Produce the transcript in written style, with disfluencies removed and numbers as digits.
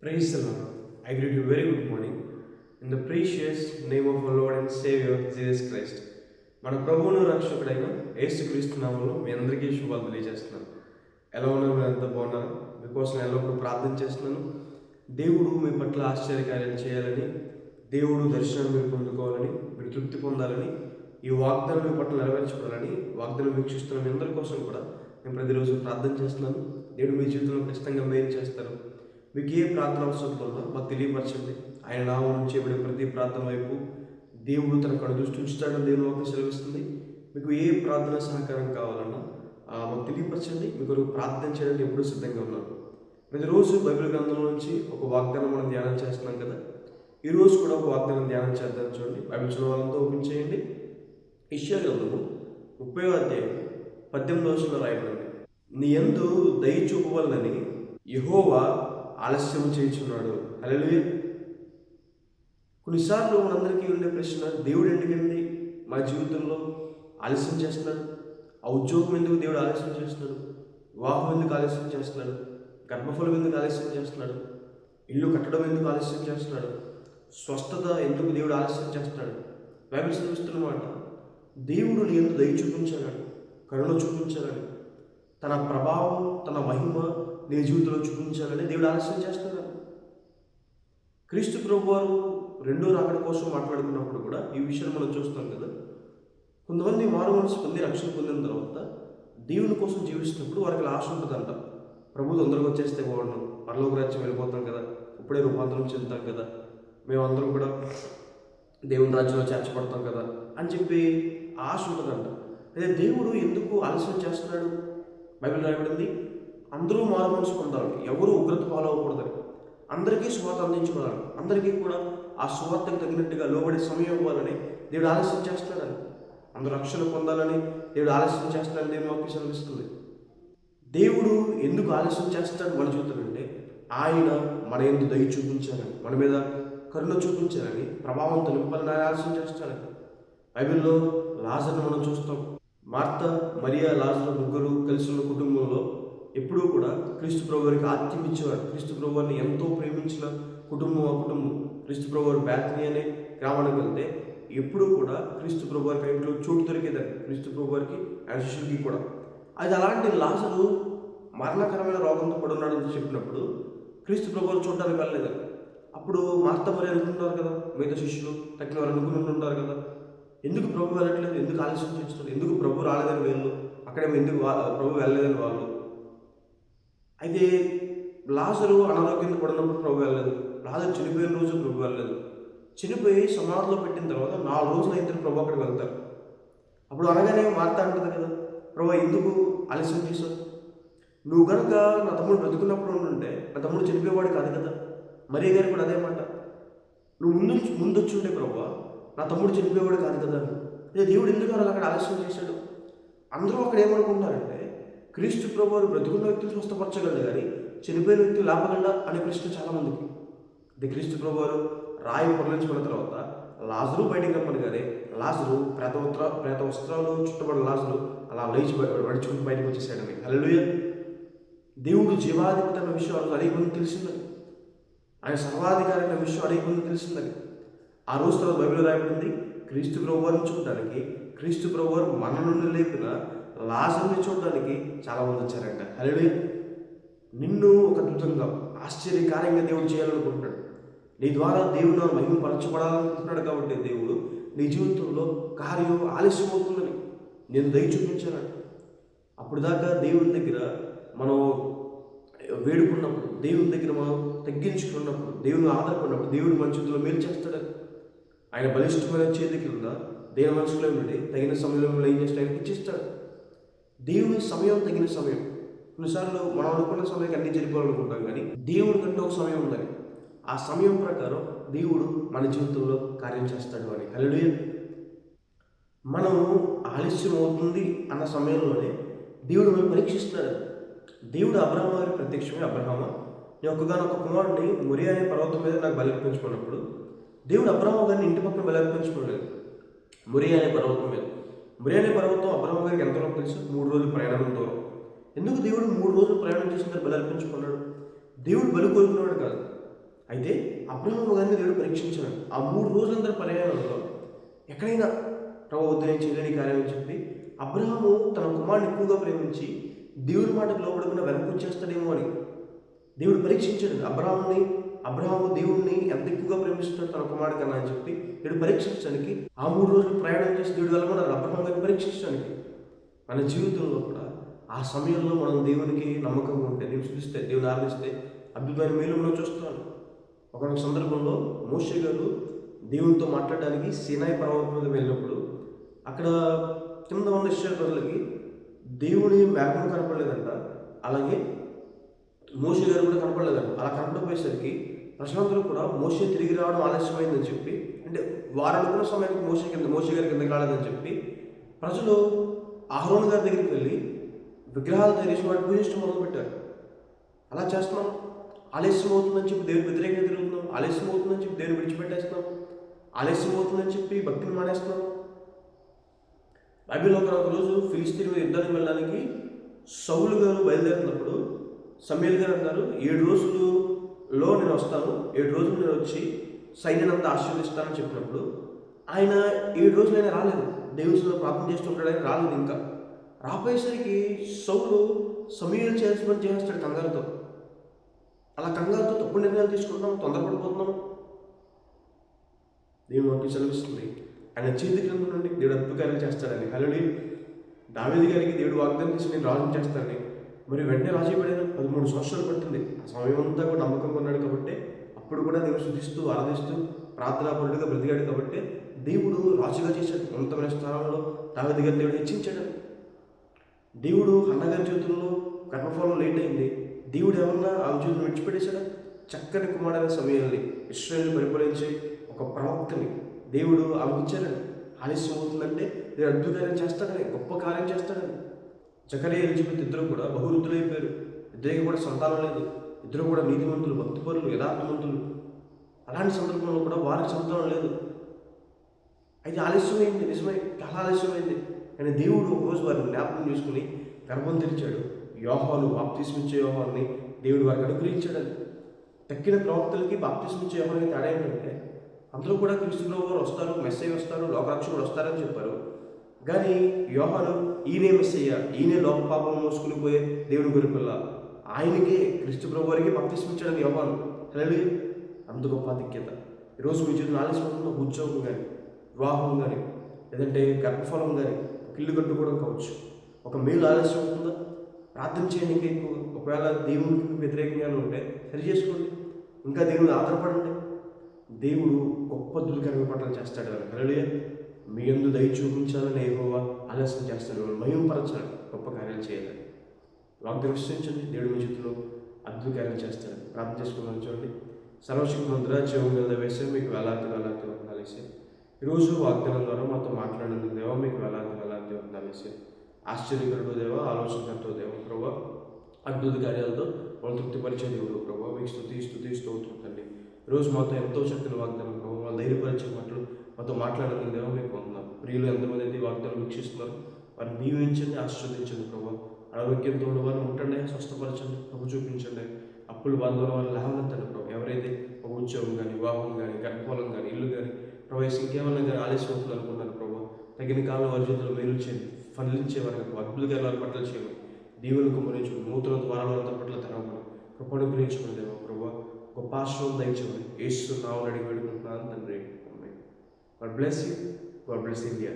Praise the Lord. I greet you very good morning in the precious name of our Lord and Savior Jesus Christ. మన ప్రభువును రక్షకుడైన యేసుక్రీస్తు నామములో మీ అందరికీ శుభాలు తెలియజేస్తున్నాను. ఎలా ఉన్నారు? మీరు ఎంత బాగున్నారు? మీకోసం ఎల్లప్పుడూ ప్రార్థన చేస్తున్నాను. దేవుడు మీ పట్ల ఆశ్చర్యకార్యాలు చేయాలని, దేవుడు దర్శనాన్ని మీరు పొందుకోవాలని, మీరు తృప్తి పొందాలని, ఈ వాగ్దానం మీ పట్ల నెరవేర్చుకోవాలని వాగ్దానం వీక్షిస్తున్న మీ అందరి కోసం కూడా నేను ప్రతిరోజు ప్రార్థన చేస్తున్నాను. దేవుడు మీ జీవితంలో ఖచ్చితంగా మేలు చేస్తారు. మీకు ఏ ప్రార్థన అవసరం ఉందో మాకు తెలియపరచండి. ఆయన నామం నుంచి చేయబడే ప్రతి ప్రార్థన వైపు దేవుడు తన కడు దృష్టి ఉంచుతాడని దేవుని వాక్యం సెలవిస్తుంది. మీకు ఏ ప్రార్థన సహకారం కావాలన్నా మాకు తెలియపరచండి. మీకు ప్రార్థన చేయడానికి ఎప్పుడూ సిద్ధంగా ఉన్నాను. ప్రతిరోజు బైబిల్ గ్రంథంలో నుంచి ఒక వాగ్దానం మనం ధ్యానం చేస్తున్నాం కదా. ఈరోజు కూడా ఒక వాగ్దానం ధ్యానం చేద్దాం. చూడండి, బైబిల్ చదవాలంతా ఓపెన్ చేయండి. యెషయా గ్రంథము 30వ అధ్యాయం 18వ వచనంలో రాయబడింది. నీ యందు దయ చూపవలనని యెహోవా ఆలస్యం చేయించున్నాడు. హల్లెలూయా. కొన్నిసార్లు మనందరికీ ఉండే ప్రశ్న, దేవుడు ఎందుకండి మా జీవితంలో ఆలస్యం చేస్తున్నాడు? ఆ ఉద్యోగం ఎందుకు దేవుడు ఆలస్యం చేస్తున్నాడు? వివాహం ఎందుకు ఆలస్యం చేస్తున్నాడు? గర్భఫలం ఎందుకు ఆలస్యం చేస్తున్నాడు? ఇల్లు కట్టడం ఎందుకు ఆలస్యం చేస్తున్నాడు? స్వస్థత ఎందుకు దేవుడు ఆలస్యం చేస్తున్నాడు? బైబిల్ సెలవిస్తున్నమాట, దేవుడు నీ యందు దయ చూపించాలని, కరుణ చూపించాలని, తన ప్రభావం, తన మహిమ నీ జీవితంలో చూపించాలని దేవుడు ఆలస్యం చేస్తున్నాడు. క్రీస్తు ప్రభువారు రెండో రాకడ కోసం మాట్లాడుకున్నప్పుడు కూడా ఈ విషయాన్ని మనం చూస్తాం కదా. కొంతమంది మారు మనసు పొంది రక్షణ పొందిన తర్వాత దేవుని కోసం జీవిస్తున్నప్పుడు వారికి ఆశ ఉంటుందంట. ప్రభు తొందరగా వచ్చేస్తే బాగుండు, పరలోక రాజ్యం వెళ్ళిపోతాం కదా, ఇప్పుడే రూపాంతరం చెందుతాం కదా, మేమందరం కూడా దేవుని రాజ్యంలో చేర్చబడతాం కదా అని చెప్పి ఆశ ఉంటుందంట. అయితే దేవుడు ఎందుకు ఆలస్యం చేస్తున్నాడు? బైబిల్ రాయబడింది, అందరూ మారు మనసు పొందాలని, ఎవరు ఉగ్రత పాలవకూడదని, అందరికీ సువార్త అందించుకోవాలని, అందరికీ కూడా ఆ సువార్తకు తగినట్టుగా లోబడే సమయం ఇవ్వాలని దేవుడు ఆలస్యం చేస్తున్నాడని, అందరూ రక్షణ పొందాలని దేవుడు ఆలస్యం చేస్తున్నాడని దేవుని వాక్యం సెలవిస్తుంది. దేవుడు ఎందుకు ఆలస్యం చేస్తాడు మన జీవితం అంటే, ఆయన మన యందు దయ చూపించాలని, మన మీద కరుణ చూపించాలని, ప్రభావంతో నింపాలని ఆయన ఆలస్యం చేస్తాడని. బైబిల్లో లాజరును మనం చూస్తాం. మార్త, మరియా, లాజరు ముగ్గురు కలిసి ఉన్న కుటుంబంలో ఎప్పుడూ కూడా క్రీస్తు ప్రభువారికి ఆతిథ్యం ఇచ్చేవారు. క్రీస్తు ప్రభువారిని ఎంతో ప్రేమించిన కుటుంబం ఆ కుటుంబం. క్రీస్తు ప్రభువారు బేతనీ అనే గ్రామానికి వెళ్తే ఎప్పుడూ కూడా క్రీస్తు ప్రభువారికి ఇంట్లో చోటు దొరికేదని, క్రీస్తు ప్రభువారికి ఆయన శిష్యులకి కూడా. అది అలాంటి లాజరు మరణకరమైన రోగంతో పడున్నాడని చెప్పినప్పుడు క్రీస్తు ప్రభువారు చూడడానికి వెళ్ళలేదని. అప్పుడు మార్త మరి అనుకుంటున్నారు కదా, మిగతా శిష్యులు తగ్గిన వారు అనుకుంటుంటారు కదా, ఎందుకు ప్రభు వెళ్ళట్లేదు, ఎందుకు ఆలస్యం చేస్తున్నారు, ఎందుకు ప్రభు రాలేదని వీళ్ళు, అక్కడేమో ఎందుకు ప్రభు వెళ్ళలేదని వాళ్ళు. అయితే లాజరు అనారోగ్యంతో పడినప్పుడు ప్రభు వెళ్ళలేదు, లాజరు చనిపోయిన రోజు ప్రభు వెళ్ళలేదు. చనిపోయి సమాధిలో పెట్టిన తర్వాత 4 రోజులు అయితే ప్రభు అక్కడికి వెళ్తారు. అప్పుడు అనగానే మార్త అంటుంది కదా, ప్రభు ఎందుకు ఆలస్యం చేశావు? నువ్వు కనుక నా తమ్ముడు బ్రతుకున్నప్పుడు ఉంటుంటే నా తమ్ముడు చనిపోయేవాడు కాదు కదా. మరియ గారు కూడా అదే మాట, నువ్వు ముందొచ్చుంటే ప్రభు నా తమ్ముడు చనిపోయేవాడు కాదు కదా. అదే దేవుడు ఎందుకు అక్కడ ఆలస్యం చేశాడు? అందరూ అక్కడ ఏమనుకుంటున్నారంటే, క్రీస్తు ప్రభువారు బ్రతుకున్న వ్యక్తులు స్వస్థపరచగలడు కానీ చనిపోయిన వ్యక్తులు లాభగలడా అనే ప్రశ్న చాలామందికి. అదే క్రీస్తు ప్రభువారు రాయి పొరలించుకున్న తర్వాత లాజరు బయటికి రమ్మని కానీ, లాజరు ప్రేత వస్త్రాలు చుట్టబడిన లాజరు అలా లేచి నడుచుకుంటూ బయటకు వచ్చేసాడని. హల్లెలూయా. దేవుడు జీవాధిపతి అన్న విషయం అనేక మంది తెలిసిందని, ఆయన సర్వాధికారి అన్న విషయం అనేక మంది తెలిసిందని. ఆ రోజు తర్వాత బైబిల్ రాయబడింది, క్రీస్తు ప్రభువారిని చూడడానికి, క్రీస్తు ప్రభువారు మన నుండి లేపిన లాజరుని చూడడానికి చాలామంది వచ్చారంట. హల్లెలూయా. నిన్ను ఒక అద్భుతంగా ఆశ్చర్యకార్యంగా దేవుడు చేయాలనుకుంటున్నాడు. నీ ద్వారా దేవుడు నా మహిమ పరచబడాలనుకుంటున్నాడు. కాబట్టి దేవుడు నీ జీవితంలో కార్యం ఆలస్యం అవుతుందని నేను దయ చూపించానంట. అప్పుడు దాకా దేవుని దగ్గర మనం వేడుకున్నప్పుడు, దేవుని దగ్గర మనం తగ్గించుకున్నప్పుడు, దేవుని ఆధారపడినప్పుడు దేవుడు మన జీవితంలో మేలు చేస్తాడని, ఆయన బలిష్టమైన చేతి కింద దేవుని మనసులో ఉండి తగిన సమయంలో ఏం చేస్తే ఆయనకి ఇచ్చిస్తాడు. దేవుని సమయం తగిన సమయం. కొన్నిసార్లు మనం అనుకున్న సమయానికి అన్ని జరిపోవాలనుకుంటాం, కానీ దేవుడి కంటే ఒక సమయం ఉందని, ఆ సమయం ప్రకారం దేవుడు మన జీవితంలో కార్యం చేస్తాడు అని. హల్లెలూయా. మనం ఆలస్యం అవుతుంది అన్న సమయంలోనే దేవుడు మనం పరీక్షిస్తున్నాడు. దేవుడు అబ్రహాము గారికి ప్రత్యక్షమై, అబ్రహామా, నీ ఒక్కగానొక్క కుమారుడిని మొరియా అనే పర్వతం మీద నాకు బలిర్పించుకున్నప్పుడు దేవుడు అబ్రహాము గారిని ఇంటి పక్కన బలిర్పించుకోలేదు. మొరియా అనే పర్వతం మీద. మొరియా అనే పర్వతం అబ్రహాము గారికి ఎంత దూరం తెలుసు? 3 రోజులు ప్రయాణం దూరం. ఎందుకు దేవుడు 3 రోజులు ప్రయాణం చేసిన తర్వాత బలి అర్పించుకున్నాడు? దేవుడు బలి కోరుకున్నాడు కాదు. అయితే అబ్రహాము గారిని దేవుడు పరీక్షించాడు. ఆ 3 రోజులందరి ప్రయాణంలో ఎక్కడైనా ప్రభు వద్దు నేను చేయలేని కార్యం అని చెప్పి అబ్రహాము తన కుమారుని ఎక్కువగా ప్రేమించి దేవుడి మాటకు లోపడకుండా వెనక్కి వచ్చేస్తాడేమో అని దేవుడు పరీక్షించాడు. అబ్రహాము దేవుడిని ఎంత ఎక్కువగా ప్రేమిస్తున్నాడు తన కుమారుడు కన్నా అని చెప్పి దేవుడు పరీక్షించడానికి ఆ 3 రోజులు ప్రయాణం చేసి దేవుడు వెళ్ళమన్నారు అబ్రహాం గారిని పరీక్షించడానికి. మన జీవితంలో కూడా ఆ సమయంలో మనం దేవునికి నమ్మకంగా ఉంటే, దేవుని చూపిస్తే, దేవుని ఆరాధిస్తే అద్భుతమైన మేలు మనం చూస్తాం. ఒక సందర్భంలో మోషే గారు దేవునితో మాట్లాడడానికి సీనాయి పర్వతం మీద వెళ్ళినప్పుడు అక్కడ కింద ఉన్న ఇశ్రాయేలు ప్రజలకి దేవుని మేఘం కనపడలేదంట, అలాగే మోషే గారు కూడా కనపడలేదంట. అలా కనపడపోయేసరికి ప్రజలందరూ కూడా మోషే తిరిగి రావడం ఆలస్యమైందని చెప్పి, అంటే వారు అనుకున్న సమయానికి మోషే గారి కిందకి రాలేదని చెప్పి ప్రజలు అహరోను గారి దగ్గరికి వెళ్ళి విగ్రహాలు తయారు చేసి వాటిని పూజించడం మొదలుపెట్టారు. అలా చేస్తున్నాం, ఆలస్యం అవుతుందని చెప్పి దేవుని వ్యతిరేకంగా తిరుగుతున్నాం, ఆలస్యం అవుతుందని చెప్పి దేవుని విడిచిపెట్టేస్తున్నాం, ఆలస్యం అవుతుందని చెప్పి భక్తిని మానేస్తున్నాం. బైబిల్లో ఒక రోజు ఫిలిస్తీన్ యుద్ధానికి వెళ్ళడానికి సౌలు గారు బయలుదేరినప్పుడు సమూయేలు గారు అన్నారు 7 రోజులలో నేను వస్తాను, 7 రోజులు నేను వచ్చి సైన్యాన్ని ఆశీర్వదిస్తానని చెప్పినప్పుడు ఆయన 7 రోజులైనా రాలేదు. దేవునిలో ప్రార్థన చేస్తుంటాడని రాలేదు. ఇంకా రాపోయేసరికి సౌలు సమూయేలు చేయాల్సిన పని చేస్తాడు కంగారుతో. అలా కంగారుతో తప్పుడు నిర్ణయాలు తీసుకుంటున్నాం, తొందరపడిపోతున్నాం. దేవుడు మనకి సెలవిస్తుంది ఆయన చేతి క్రింద నుండి దేవుడు అద్భుతాలు చేస్తాడని. హల్లెలూయా. దావీదు గారికి దేవుడు వాగ్దానం చేసి నేను రాజుని చేస్తానని, మరి వెంటనే రాజు పడిన 13 సంవత్సరాలు పట్టింది. ఆ సమయం అంతా కూడా నమ్మకంగా ఉన్నాడు కాబట్టి, అప్పుడు కూడా దేవుడు శుద్ధిస్తూ ఆరాధిస్తూ ప్రార్థనాపరుడుగా బ్రతికాడు కాబట్టి దేవుడు రాజుగా చేశాడు. ఉన్నతమైన స్థానంలో దావీదు గారిని దేవుడు హెచ్చించాడు. దేవుడు అన్నగారి జీవితంలో గర్భఫలం లేట్ అయింది. దేవుడు ఏమన్నా ఆమె జీవితం విడిచిపెట్టేశాడా? చక్కని కుమారుడైన సమూయేలుని, ఇశ్రాయేలుని పరిపాలించే ఒక ప్రవక్తని దేవుడు ఆమెకు ఇచ్చాడని. ఆలస్యం అవుతుందంటే దేవుడు అద్భుతాన్ని చేస్తాడని, గొప్ప కార్యం చేస్తాడని. జకరియా ఎలిజబెత్ ఇద్దరు కూడా బహువృద్ధులైపోయారు. ఇద్దరికి కూడా సంతానం లేదు. ఇద్దరు కూడా నీతిమంతులు, భక్తిపరులు, యథార్థవంతులు. అలాంటి సందర్భంలో కూడా వారికి సంతానం లేదు. అయితే ఆలస్యమైంది, నిజమే, చాలా ఆలస్యమైంది. కానీ దేవుడు ఒకరోజు వారిని జ్ఞాపకం చేసుకుని గర్భం తెరిచాడు. యోహాను, బాప్తిస్మిచ్చే యోహాన్ని దేవుడు వారికి అనుగ్రహించాడని. తక్కిన ప్రవక్తలకి బాప్తిస్మిచ్చే యోహానికి తేడా ఏంటంటే అందరూ కూడా క్రీస్తులో వారు వస్తారు, మెస్సయ్య వస్తారు, లోకరక్షకుడు వస్తారని చెప్పారు. కానీ యోహాను ఈయనే మెస్సయ్య, ఈయనే లోక పాపం మోసుకుని పోయే దేవుని గొర్రెపిల్ల, ఆయనకే క్రీస్తు ప్రభు వారికి బాప్తిస్మిచ్చాడని యోహాను. హల్లెలూయా. అంత గొప్ప ఆధిక్యత. ఈరోజు మీ జీవితంలో ఆలస్యం అవుతున్న ఉద్యోగం కానీ, వివాహం కానీ, లేదంటే గర్భఫలం కానీ, ఒక ఇల్లు కట్టుకోవడం కావచ్చు, ఒక మేలు ఆలస్యం అవుతుందా? ప్రార్థన చేయడానికి ఎక్కువ. ఒకవేళ దేవునికి వ్యతిరేకంగా ఉంటే సరి చేసుకోండి, ఇంకా దేవుని ఆధారపడండి. దేవుడు గొప్ప దుర్కరణ పట్ల చేస్తాడు. హల్లెలూయా. మీ యందు దయ చూపించాలని యెహోవా ఆలస్యం చేస్తాడు, మహిమపరచాలి, గొప్ప కార్యాలు చేయాలని వాగ్దానం విశ్వసించండి. దేవుడు మీ జీవితంలో అద్భుత కార్యాలు చేస్తాడు. ప్రార్థన చేసుకున్నాను. చూడండి, సర్వశక్తిమంతుడా, జీవం గల వేసే మీకు వేలాది వందనాలేసి ఈరోజు వాగ్దానం ద్వారా మాతో మాట్లాడిన దేవా మీకు వేలాది వందనాలేసి. ఆశ్చర్యకరుడు దేవ, ఆలోచనకర్త దేవ ప్రభా, అద్భుత కార్యాలతో వాళ్ళు తృప్తిపరిచే దేవుడు ప్రభావ, మీకు స్తుతి స్తోత్రుతండి. ఈరోజు మాతో ఎంతో చక్కని వాగ్దానం ప్రభావ, వాళ్ళు ధైర్యపరిచే మాటలు మాతో మాట్లాడిన దేవ మీకు వందనాలు. ప్రియులు ఎంతమంది అయితే వాగ్దానం వీక్షిస్తున్నారు వారిని దీవించండి, ఆశీర్వదించండి ప్రభావ. ఆరోగ్యంతో ఉన్న వారిని ముట్టండి, స్వస్థపరచండి, ప్రభు చూపించండి. అప్పులు బాధలో వారు లేవనెత్తండి ప్రభావ. ఎవరైతే ఒక ఉద్యోగం కానీ, వివాహం కానీ, గర్భఫలం కానీ, ఇల్లు కానీ ప్రవేశ ఇంకేమన్నా కానీ ఆలస్యం అవుతుంది అనుకుంటున్నారు ప్రభావ, తగిన కాలం వారి జీవితంలో మేలు చేయండి, ఫలించే వారికి అద్భుత వారి పట్ల చేయండి. దీవులను కుమరించు, నూతన ద్వారాల పట్ల తెరవమని కృపను గ్రహించుకుని దేవ ప్రభావ, గొప్ప ఆశ్రమం దయచేయమని యేసు నామములో అడిగి వేడుకుంటున్నాను తండ్రి. Amen. God bless you. God bless India.